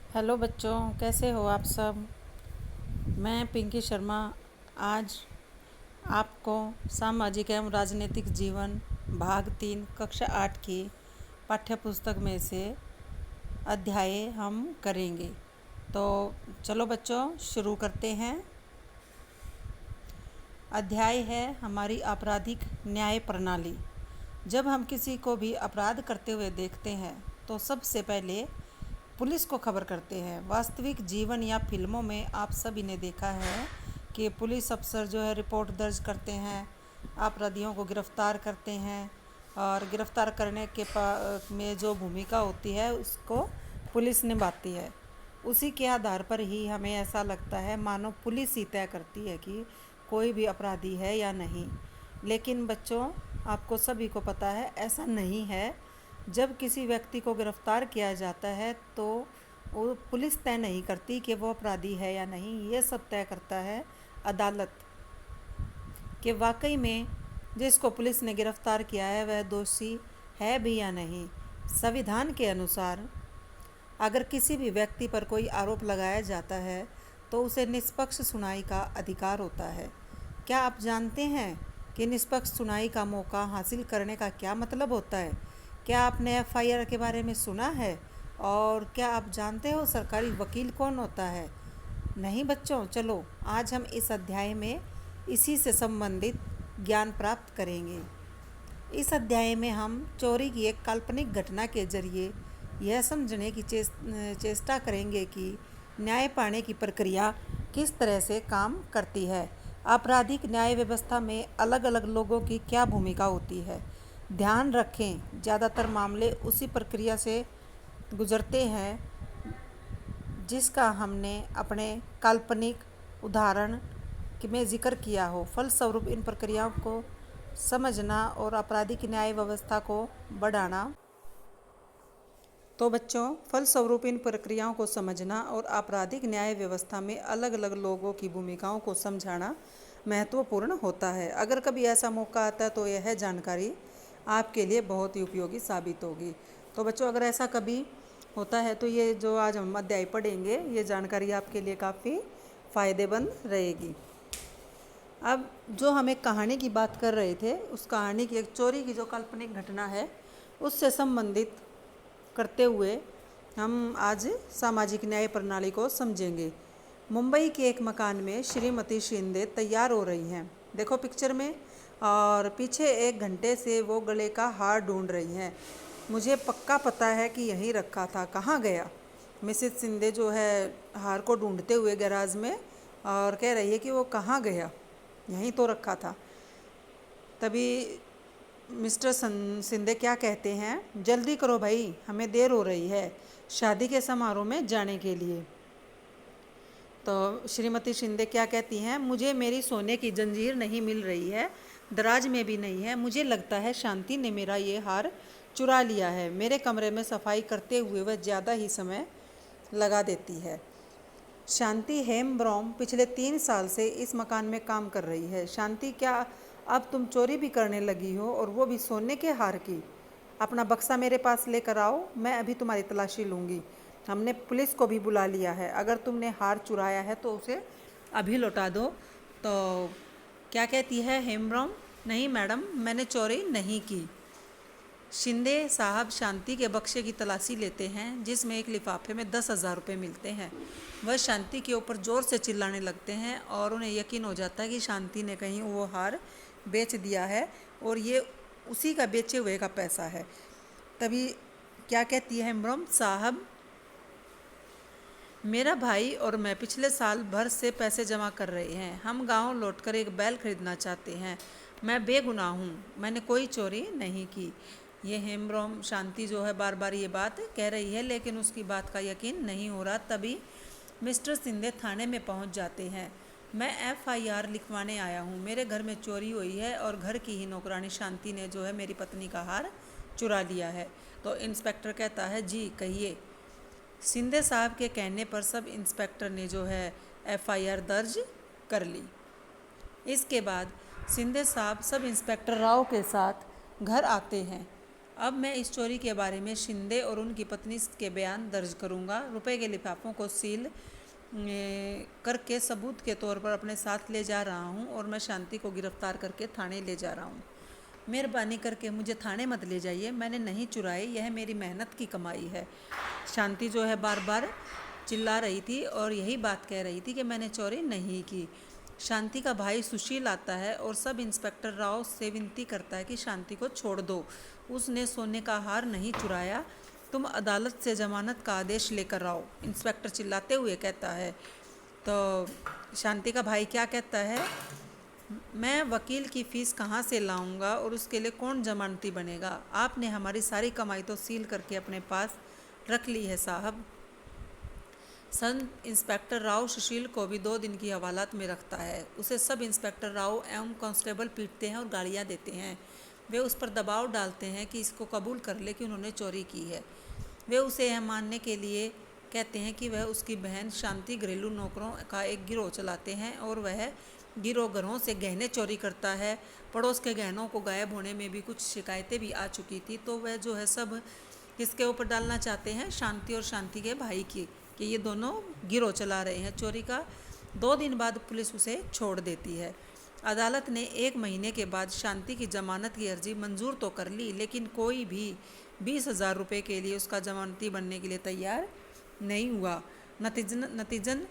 Hello बच्चों, कैसे हो आप सब। मैं पिंकी शर्मा आज आपको सामाजिक एवं राजनीतिक जीवन भाग 3 कक्षा 8 की पाठ्य पुस्तक में से अध्याय हम करेंगे। तो चलो बच्चों शुरू करते हैं। अध्याय है हमारी आपराधिक न्याय प्रणाली। जब हम किसी को भी अपराध करते हुए देखते हैं तो सबसे पहले पुलिस को खबर करते हैं। वास्तविक जीवन या फिल्मों में आप सभी ने देखा है कि पुलिस अफसर जो है रिपोर्ट दर्ज करते हैं, अपराधियों को गिरफ्तार करते हैं और गिरफ्तार करने के में जो भूमिका होती है उसको पुलिस निभाती है। उसी के आधार पर ही हमें ऐसा लगता है मानो पुलिस ही तय करती है कि कोई भी अपराधी है या नहीं। लेकिन बच्चों, आपको सभी को पता है ऐसा नहीं है। जब किसी व्यक्ति को गिरफ्तार किया जाता है तो वो पुलिस तय नहीं करती कि वो अपराधी है या नहीं, ये सब तय करता है अदालत कि वाकई में जिसको पुलिस ने गिरफ्तार किया है वह दोषी है भी या नहीं। संविधान के अनुसार अगर किसी भी व्यक्ति पर कोई आरोप लगाया जाता है तो उसे निष्पक्ष सुनाई का अधिकार होता है। क्या आप जानते हैं कि निष्पक्ष सुनाई का मौका हासिल करने का क्या मतलब होता है? क्या आपने एफआईआर के बारे में सुना है? और क्या आप जानते हो सरकारी वकील कौन होता है? नहीं बच्चों, चलो आज हम इस अध्याय में इसी से संबंधित ज्ञान प्राप्त करेंगे। इस अध्याय में हम चोरी की एक काल्पनिक घटना के जरिए यह समझने की चेष्टा करेंगे कि न्याय पाने की प्रक्रिया किस तरह से काम करती है। आपराधिक न्याय व्यवस्था में अलग अलग लोगों की क्या भूमिका होती है। ध्यान रखें, ज़्यादातर मामले उसी प्रक्रिया से गुजरते हैं जिसका हमने अपने काल्पनिक उदाहरण में जिक्र किया हो। फलस्वरूप इन प्रक्रियाओं को समझना और आपराधिक न्याय व्यवस्था को बढ़ाना तो बच्चों, फलस्वरूप इन प्रक्रियाओं को समझना और आपराधिक न्याय व्यवस्था में अलग अलग लोगों की भूमिकाओं को समझाना महत्वपूर्ण होता है। अगर कभी ऐसा मौका आता है तो यह जानकारी आपके लिए बहुत ही उपयोगी साबित होगी। तो बच्चों, अगर ऐसा कभी होता है तो ये जो आज हम अध्याय पढ़ेंगे ये जानकारी आपके लिए काफ़ी फ़ायदेमंद रहेगी। अब जो हम एक कहानी की बात कर रहे थे, उस कहानी की एक चोरी की जो काल्पनिक घटना है उससे संबंधित करते हुए हम आज सामाजिक न्याय प्रणाली को समझेंगे। मुंबई के एक मकान में श्रीमती शिंदे तैयार हो रही हैं, देखो पिक्चर में, और पीछे 1 घंटे से वो गले का हार ढूंढ रही हैं। मुझे पक्का पता है कि यहीं रखा था, कहाँ गया? मिसेस शिंदे जो है हार को ढूंढते हुए गैराज में और कह रही है कि वो कहाँ गया, यहीं तो रखा था। तभी मिस्टर शिंदे क्या कहते हैं, जल्दी करो भाई, हमें देर हो रही है शादी के समारोह में जाने के लिए। तो श्रीमती शिंदे क्या कहती हैं, मुझे मेरी सोने की जंजीर नहीं मिल रही है, दराज में भी नहीं है। मुझे लगता है शांति ने मेरा ये हार चुरा लिया है। मेरे कमरे में सफाई करते हुए वह ज़्यादा ही समय लगा देती है। शांति हेमब्रॉम पिछले 3 साल से इस मकान में काम कर रही है। शांति, क्या अब तुम चोरी भी करने लगी हो, और वो भी सोने के हार की? अपना बक्सा मेरे पास लेकर आओ, मैं अभी तुम्हारी तलाशी लूँगी। हमने पुलिस को भी बुला लिया है। अगर तुमने हार चुराया है तो उसे अभी लौटा दो। तो क्या कहती है हेमब्रॉम, नहीं मैडम, मैंने चोरी नहीं की। शिंदे साहब शांति के बक्से की तलाशी लेते हैं जिसमें एक लिफाफे में 10,000 रुपये मिलते हैं। वह शांति के ऊपर ज़ोर से चिल्लाने लगते हैं और उन्हें यकीन हो जाता है कि शांति ने कहीं वो हार बेच दिया है और ये उसी का बेचे हुए का पैसा है। तभी क्या कहती है हेमब्रॉम, साहब, मेरा भाई और मैं पिछले साल भर से पैसे जमा कर रहे हैं। हम गांव लौटकर एक बैल खरीदना चाहते हैं। मैं बेगुनाह हूँ, मैंने कोई चोरी नहीं की। ये हेमब्रॉम शांति जो है बार बार ये बात कह रही है लेकिन उसकी बात का यकीन नहीं हो रहा। तभी मिस्टर शिंदे थाने में पहुँच जाते हैं। मैं एफआईआर लिखवाने आया हूँ। मेरे घर में चोरी हुई है और घर की ही नौकरानी शांति ने जो है मेरी पत्नी का हार चुरा लिया है। तो इंस्पेक्टर कहता है, जी कहिए। शिंदे साहब के कहने पर सब इंस्पेक्टर ने जो है एफआईआर दर्ज कर ली। इसके बाद शिंदे साहब सब इंस्पेक्टर राव के साथ घर आते हैं। अब मैं इस चोरी के बारे में शिंदे और उनकी पत्नी के बयान दर्ज करूंगा। रुपए के लिफाफों को सील करके सबूत के तौर पर अपने साथ ले जा रहा हूं और मैं शांति को गिरफ्तार करके थाने ले जा रहा हूं। मेहरबानी करके मुझे थाने मत ले जाइए, मैंने नहीं चुराई, यह मेरी मेहनत की कमाई है। शांति जो है बार बार चिल्ला रही थी और यही बात कह रही थी कि मैंने चोरी नहीं की। शांति का भाई सुशील आता है और सब इंस्पेक्टर राव से विनती करता है कि शांति को छोड़ दो, उसने सोने का हार नहीं चुराया, तुम अदालत से जमानत का आदेश लेकर आओ, इंस्पेक्टर चिल्लाते हुए कहता है। तो शांति का भाई क्या कहता है, मैं वकील की फ़ीस कहाँ से लाऊंगा और उसके लिए कौन जमानती बनेगा? आपने हमारी सारी कमाई तो सील करके अपने पास रख ली है साहब। सब इंस्पेक्टर राव सुशील को भी 2 दिन की हवालात में रखता है। उसे सब इंस्पेक्टर राव एवं कांस्टेबल पीटते हैं और गालियाँ देते हैं। वे उस पर दबाव डालते हैं कि इसको कबूल कर ले कि उन्होंने चोरी की है। वे उसे यह मानने के लिए कहते हैं कि वह उसकी बहन शांति घरेलू नौकरों का एक गिरोह चलाते हैं और वह गिरोह घरों से गहने चोरी करता है। पड़ोस के गहनों को गायब होने में भी कुछ शिकायतें भी आ चुकी थी, तो वह जो है सब किसके ऊपर डालना चाहते हैं, शांति और शांति के भाई की, कि ये दोनों गिरोह चला रहे हैं चोरी का। 2 दिन बाद पुलिस उसे छोड़ देती है। अदालत ने 1 महीने के बाद शांति की जमानत की अर्जी मंजूर तो कर ली, लेकिन कोई भी 20,000 रुपये के लिए उसका जमानती बनने के लिए तैयार नहीं हुआ। नतीजन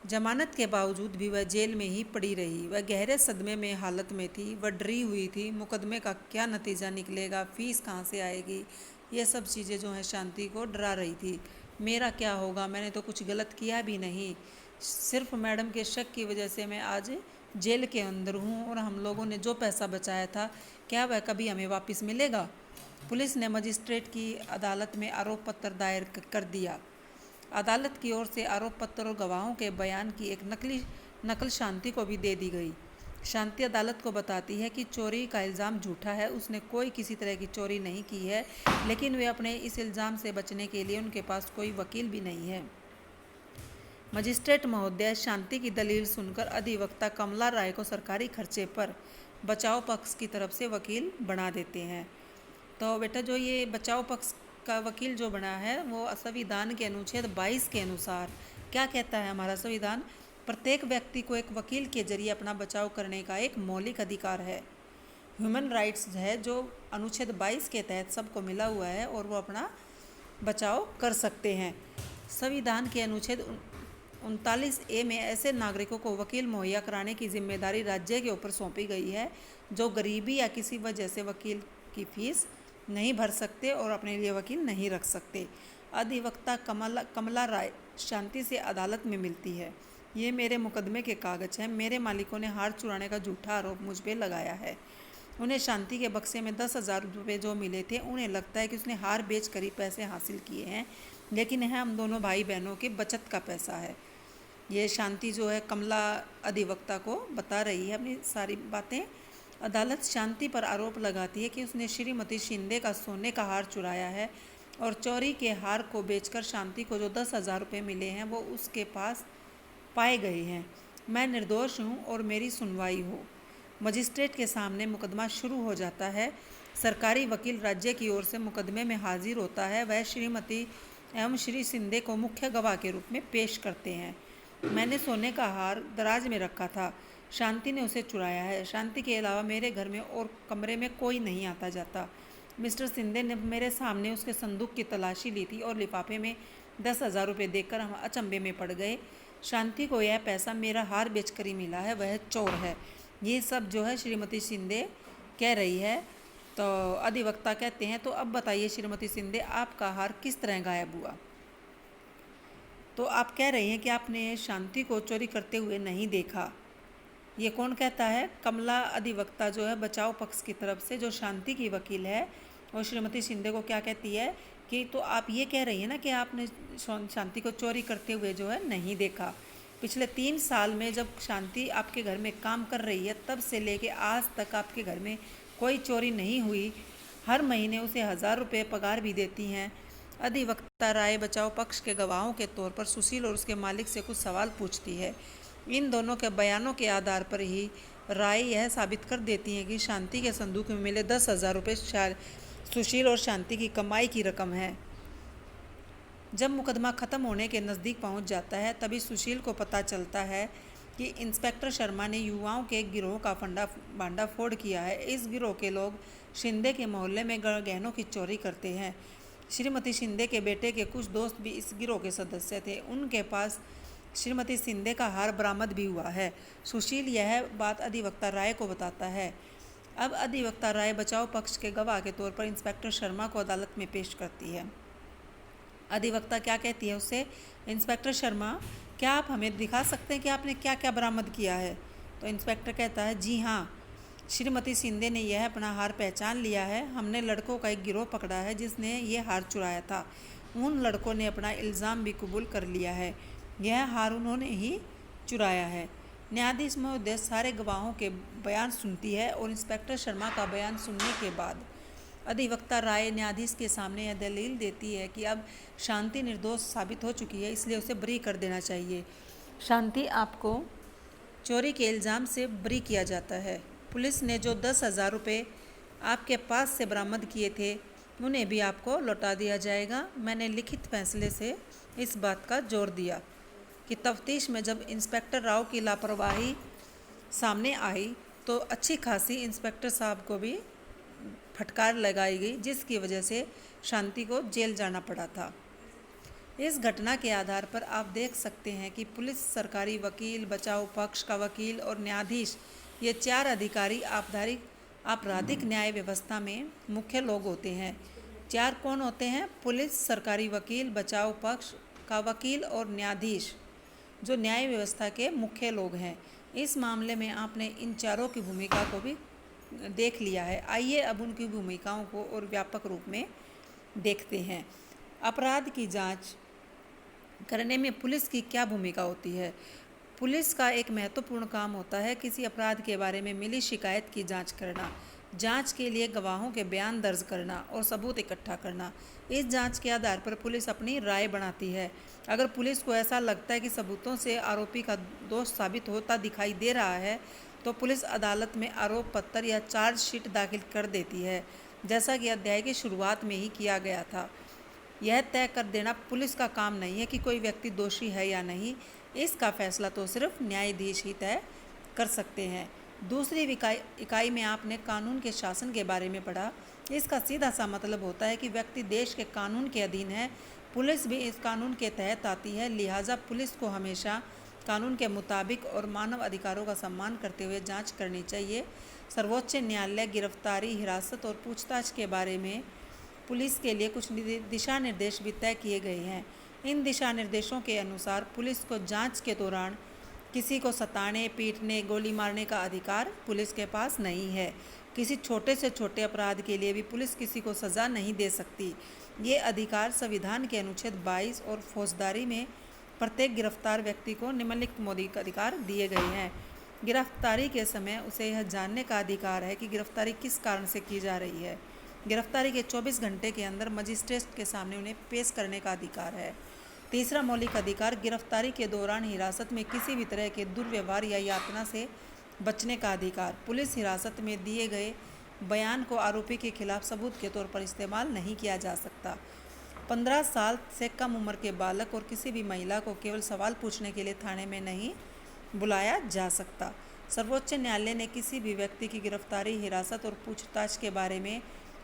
जमानत के बावजूद भी वह जेल में ही पड़ी रही। वह गहरे सदमे में हालत में थी, वह डरी हुई थी, मुकदमे का क्या नतीजा निकलेगा, फीस कहाँ से आएगी, ये सब चीज़ें जो है शांति को डरा रही थी। मेरा क्या होगा, मैंने तो कुछ गलत किया भी नहीं, सिर्फ मैडम के शक की वजह से मैं आज जेल के अंदर हूँ और हम लोगों ने जो पैसा बचाया था क्या वह कभी हमें वापस मिलेगा? पुलिस ने मजिस्ट्रेट की अदालत में आरोप पत्र दायर कर दिया। अदालत की ओर से आरोप पत्र और गवाहों के बयान की एक नकल शांति को भी दे दी गई। शांति अदालत को बताती है कि चोरी का इल्ज़ाम झूठा है, उसने कोई किसी तरह की चोरी नहीं की है, लेकिन वे अपने इस इल्ज़ाम से बचने के लिए उनके पास कोई वकील भी नहीं है। मजिस्ट्रेट महोदय शांति की दलील सुनकर अधिवक्ता कमला राय को सरकारी खर्चे पर बचाव पक्ष की तरफ से वकील बना देते हैं। तो बेटा जो ये बचाव पक्ष का वकील जो बना है वो संविधान के अनुच्छेद 22 के अनुसार क्या कहता है हमारा संविधान, प्रत्येक व्यक्ति को एक वकील के जरिए अपना बचाव करने का एक मौलिक अधिकार है। ह्यूमन राइट्स है जो अनुच्छेद 22 के तहत सबको मिला हुआ है और वो अपना बचाव कर सकते हैं। संविधान के अनुच्छेद 39A में ऐसे नागरिकों को वकील मुहैया कराने की जिम्मेदारी राज्य के ऊपर सौंपी गई है जो गरीबी या किसी वजह से वकील की फीस नहीं भर सकते और अपने लिए वकील नहीं रख सकते। अधिवक्ता कमला राय शांति से अदालत में मिलती है। ये मेरे मुकदमे के कागज हैं, मेरे मालिकों ने हार चुराने का झूठा आरोप मुझ पर लगाया है। उन्हें शांति के बक्से में 10,000 रुपये जो मिले थे, उन्हें लगता है कि उसने हार बेच कर ही पैसे हासिल किए हैं, लेकिन यह हम दोनों भाई बहनों की बचत का पैसा है। ये शांति जो है कमला अधिवक्ता को बता रही है अपनी सारी बातें। अदालत शांति पर आरोप लगाती है कि उसने श्रीमती शिंदे का सोने का हार चुराया है और चोरी के हार को बेचकर शांति को जो 10,000 रुपये मिले हैं वो उसके पास पाए गए हैं। मैं निर्दोष हूँ और मेरी सुनवाई हो। मजिस्ट्रेट के सामने मुकदमा शुरू हो जाता है। सरकारी वकील राज्य की ओर से मुकदमे में हाजिर होता है। वह श्रीमती एवं श्री शिंदे को मुख्य गवाह के रूप में पेश करते हैं। मैंने सोने का हार दराज में रखा था, शांति ने उसे चुराया है। शांति के अलावा मेरे घर में और कमरे में कोई नहीं आता जाता। मिस्टर शिंदे ने मेरे सामने उसके संदूक की तलाशी ली थी और लिफाफे में 10,000 रुपये देखकर हम अचंभे में पड़ गए। शांति को यह पैसा मेरा हार बेचकर ही मिला है, वह चोर है। ये सब जो है श्रीमती शिंदे कह रही है। तो अधिवक्ता कहते हैं, तो अब बताइए श्रीमती शिंदे, आपका हार किस तरह गायब हुआ? तो आप कह रही हैं कि आपने शांति को चोरी करते हुए नहीं देखा। ये कौन कहता है? कमला अधिवक्ता जो है बचाव पक्ष की तरफ से, जो शांति की वकील है, और श्रीमती शिंदे को क्या कहती है कि तो आप ये कह रही हैं ना कि आपने शांति को चोरी करते हुए जो है नहीं देखा। पिछले 3 साल में जब शांति आपके घर में काम कर रही है तब से लेके आज तक आपके घर में कोई चोरी नहीं हुई। हर महीने उसे 1,000 रुपये पगार भी देती हैं। अधिवक्ता राय बचाव पक्ष के गवाहों के तौर पर सुशील और उसके मालिक से कुछ सवाल पूछती है। इन दोनों के बयानों के आधार पर ही राय यह साबित कर देती हैं कि शांति के संदूक में मिले 10,000 रुपये सुशील और शांति की कमाई की रकम है। जब मुकदमा खत्म होने के नज़दीक पहुंच जाता है तभी सुशील को पता चलता है कि इंस्पेक्टर शर्मा ने युवाओं के गिरोह का भांडाफोड़ किया है। इस गिरोह के लोग शिंदे के मोहल्ले में गहनों की चोरी करते हैं। श्रीमती शिंदे के बेटे के कुछ दोस्त भी इस गिरोह के सदस्य थे। उनके पास श्रीमती शिंदे का हार बरामद भी हुआ है। सुशील यह बात अधिवक्ता राय को बताता है। अब अधिवक्ता राय बचाव पक्ष के गवाह के तौर पर इंस्पेक्टर शर्मा को अदालत में पेश करती है। अधिवक्ता क्या कहती है उससे, इंस्पेक्टर शर्मा, क्या आप हमें दिखा सकते हैं कि आपने क्या क्या बरामद किया है? तो इंस्पेक्टर कहता है, जी हाँ, श्रीमती शिंदे ने यह अपना हार पहचान लिया है। हमने लड़कों का एक गिरोह पकड़ा है जिसने ये हार चुराया था। उन लड़कों ने अपना इल्ज़ाम भी कबूल कर लिया है, यह हार उन्होंने ही चुराया है। न्यायाधीश महोदय सारे गवाहों के बयान सुनती है और इंस्पेक्टर शर्मा का बयान सुनने के बाद अधिवक्ता राय न्यायाधीश के सामने यह दलील देती है कि अब शांति निर्दोष साबित हो चुकी है, इसलिए उसे बरी कर देना चाहिए। शांति, आपको चोरी के इल्ज़ाम से बरी किया जाता है। पुलिस ने जो 10,000 रुपये आपके पास से बरामद किए थे उन्हें भी आपको लौटा दिया जाएगा। मैंने लिखित फैसले से इस बात का जोर दिया कि तफ्तीश में जब इंस्पेक्टर राव की लापरवाही सामने आई तो अच्छी खासी इंस्पेक्टर साहब को भी फटकार लगाई गई, जिसकी वजह से शांति को जेल जाना पड़ा था। इस घटना के आधार पर आप देख सकते हैं कि पुलिस, सरकारी वकील, बचाव पक्ष का वकील और न्यायाधीश, ये 4 अधिकारी आपराधिक न्याय व्यवस्था में मुख्य लोग होते हैं। 4 कौन होते हैं? पुलिस, सरकारी वकील, बचाव पक्ष का वकील और न्यायाधीश, जो न्याय व्यवस्था के मुख्य लोग हैं। इस मामले में आपने इन चारों की भूमिका को भी देख लिया है। आइए अब उनकी भूमिकाओं को और व्यापक रूप में देखते हैं। अपराध की जांच करने में पुलिस की क्या भूमिका होती है? पुलिस का एक महत्वपूर्ण काम होता है किसी अपराध के बारे में मिली शिकायत की जांच करना, जांच के लिए गवाहों के बयान दर्ज करना और सबूत इकट्ठा करना। इस जांच के आधार पर पुलिस अपनी राय बनाती है। अगर पुलिस को ऐसा लगता है कि सबूतों से आरोपी का दोष साबित होता दिखाई दे रहा है तो पुलिस अदालत में आरोप पत्र या चार्जशीट दाखिल कर देती है, जैसा कि अध्याय की शुरुआत में ही किया गया था। यह तय कर देना पुलिस का काम नहीं है कि कोई व्यक्ति दोषी है या नहीं। इसका फैसला तो सिर्फ न्यायाधीश ही तय कर सकते हैं। दूसरी इकाई में आपने कानून के शासन के बारे में पढ़ा। इसका सीधा सा मतलब होता है कि व्यक्ति देश के कानून के अधीन है। पुलिस भी इस कानून के तहत आती है, लिहाजा पुलिस को हमेशा कानून के मुताबिक और मानव अधिकारों का सम्मान करते हुए जांच करनी चाहिए। सर्वोच्च न्यायालय गिरफ्तारी, हिरासत और पूछताछ के बारे में पुलिस के लिए कुछ दिशा निर्देश भी तय किए गए हैं। इन दिशा निर्देशों के अनुसार पुलिस को जांच के दौरान किसी को सताने, पीटने, गोली मारने का अधिकार पुलिस के पास नहीं है। किसी छोटे से छोटे अपराध के लिए भी पुलिस किसी को सज़ा नहीं दे सकती। ये अधिकार संविधान के अनुच्छेद 22 और फौजदारी में प्रत्येक गिरफ्तार व्यक्ति को निम्नलिखित मौलिक अधिकार दिए गए हैं। गिरफ्तारी के समय उसे यह जानने का अधिकार है कि गिरफ्तारी किस कारण से की जा रही है। गिरफ्तारी के 24 घंटे के अंदर मजिस्ट्रेट के सामने उन्हें पेश करने का अधिकार है। तीसरा मौलिक अधिकार, गिरफ्तारी के दौरान हिरासत में किसी भी तरह के दुर्व्यवहार या यातना से बचने का अधिकार। पुलिस हिरासत में दिए गए बयान को आरोपी के खिलाफ सबूत के तौर पर इस्तेमाल नहीं किया जा सकता। 15 साल से कम उम्र के बालक और किसी भी महिला को केवल सवाल पूछने के लिए थाने में नहीं बुलाया जा सकता। सर्वोच्च न्यायालय ने किसी भी व्यक्ति की गिरफ्तारी, हिरासत और पूछताछ के बारे में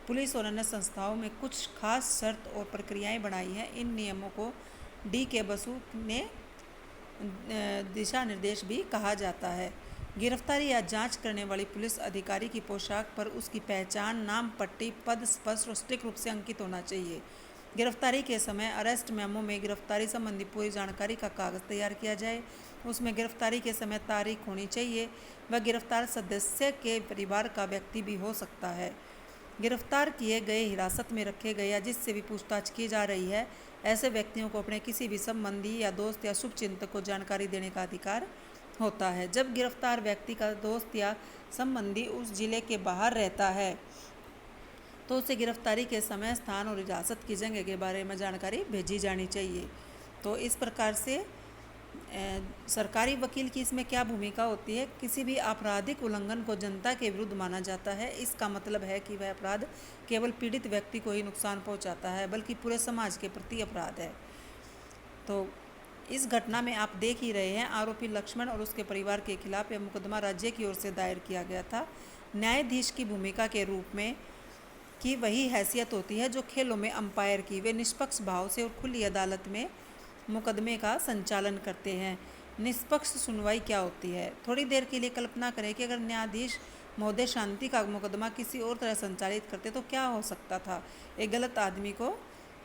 पुलिस और अन्य संस्थाओं में कुछ खास शर्त और प्रक्रियाएं बनाई हैं। इन नियमों को D.K. बसु ने दिशा निर्देश भी कहा जाता है। गिरफ्तारी या जांच करने वाली पुलिस अधिकारी की पोशाक पर उसकी पहचान, नाम पट्टी, पद स्पष्ट और सटीक रूप से अंकित होना चाहिए। गिरफ्तारी के समय अरेस्ट मेमो में गिरफ्तारी संबंधी पूरी जानकारी का कागज़ तैयार किया जाए। उसमें गिरफ्तारी के समय तारीख होनी चाहिए। वह गिरफ्तार सदस्य के परिवार का व्यक्ति भी हो सकता है। गिरफ्तार किए गए, हिरासत में रखे गए या जिससे भी पूछताछ की जा रही है, ऐसे व्यक्तियों को अपने किसी भी संबंधी या दोस्त या शुभचिंतक को जानकारी देने का अधिकार होता है। जब गिरफ्तार व्यक्ति का दोस्त या संबंधी उस जिले के बाहर रहता है तो उसे गिरफ्तारी के समय, स्थान और हिरासत की जगह के बारे में जानकारी भेजी जानी चाहिए। तो इस प्रकार से सरकारी वकील की इसमें क्या भूमिका होती है? किसी भी आपराधिक उल्लंघन को जनता के विरुद्ध माना जाता है। इसका मतलब है कि वह अपराध केवल पीड़ित व्यक्ति को ही नुकसान पहुंचाता है, बल्कि पूरे समाज के प्रति अपराध है। तो इस घटना में आप देख ही रहे हैं, आरोपी लक्ष्मण और उसके परिवार के खिलाफ यह मुकदमा राज्य की ओर से दायर किया गया था। न्यायाधीश की भूमिका के रूप में की वही हैसियत होती है जो खेलों में अंपायर की। वे निष्पक्ष भाव से और खुली अदालत में मुकदमे का संचालन करते हैं। निष्पक्ष सुनवाई क्या होती है? थोड़ी देर के लिए कल्पना करें कि अगर न्यायाधीश महोदय शांति का मुकदमा किसी और तरह संचालित करते तो क्या हो सकता था? एक गलत आदमी को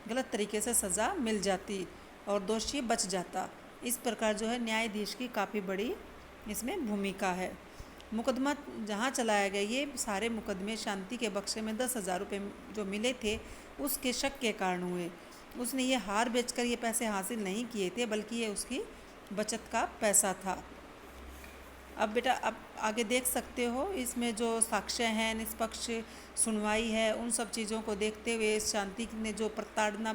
गलत तरीके से सज़ा मिल जाती और दोषी बच जाता। इस प्रकार जो है न्यायाधीश की काफ़ी बड़ी इसमें भूमिका है। मुकदमा जहाँ चलाया गया, ये सारे मुकदमे शांति के बक्से में 10,000 रुपये जो मिले थे उसके शक के कारण हुए। उसने ये हार बेचकर ये पैसे हासिल नहीं किए थे, बल्कि ये उसकी बचत का पैसा था। अब बेटा अब आगे देख सकते हो, इसमें जो साक्ष्य हैं, निष्पक्ष सुनवाई है, उन सब चीज़ों को देखते हुए शांति ने जो प्रताड़ना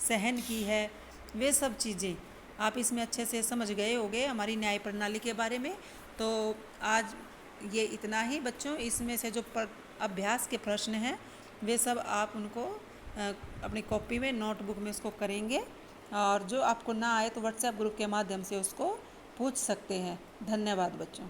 सहन की है, वे सब चीज़ें आप इसमें अच्छे से समझ गए होंगे हमारी न्याय प्रणाली के बारे में। तो आज ये इतना ही बच्चों। इसमें से जो अभ्यास के प्रश्न हैं वे सब आप उनको अपनी कॉपी में नोटबुक में उसको करेंगे, और जो आपको ना आए तो व्हाट्सएप ग्रुप के माध्यम से उसको पूछ सकते हैं। धन्यवाद बच्चों।